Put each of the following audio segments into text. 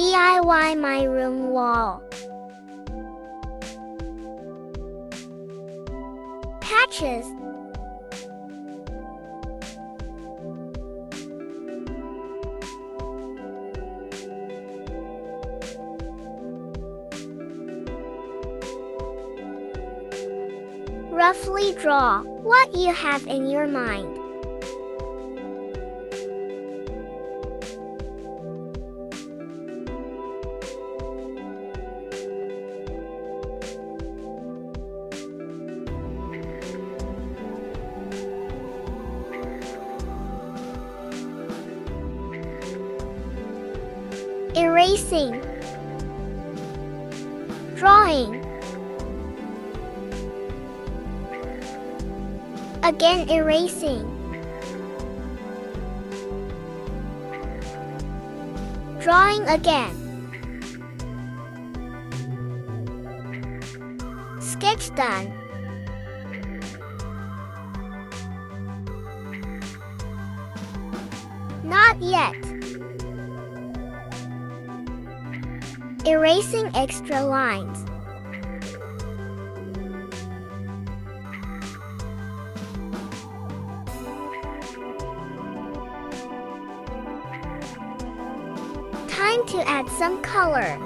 DIY my room wall. Patches. Roughly draw what you have in your mind. Erasing. Drawing. Again erasing. Drawing again. Sketch done. Not yet. Erasing extra lines. Time to add some color.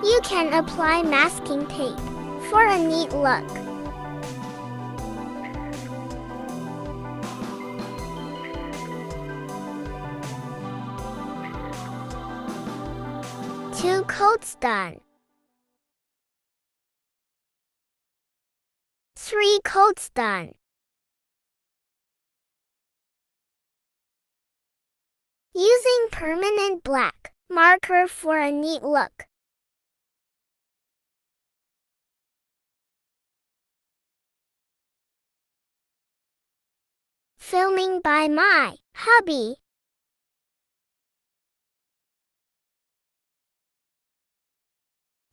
You can apply masking tape for a neat look. Two coats done. 3 coats done. Using permanent black marker for a neat look. Filming by my hubby.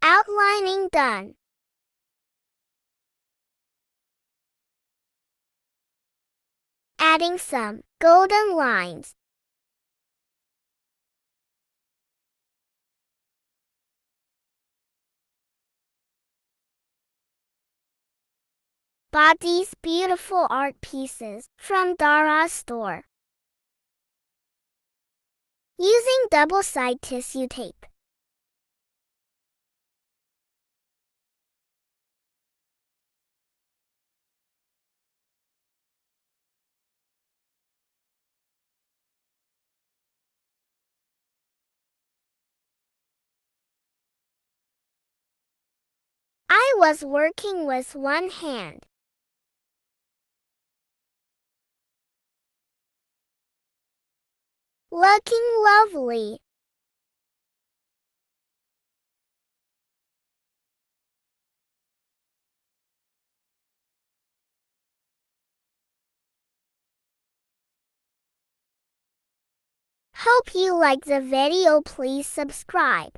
Outlining done. Adding some golden lines. Bought these beautiful art pieces from Dara's store. Using double-side tissue tape. I was working with one hand. Looking lovely. Hope you like the video. Please subscribe.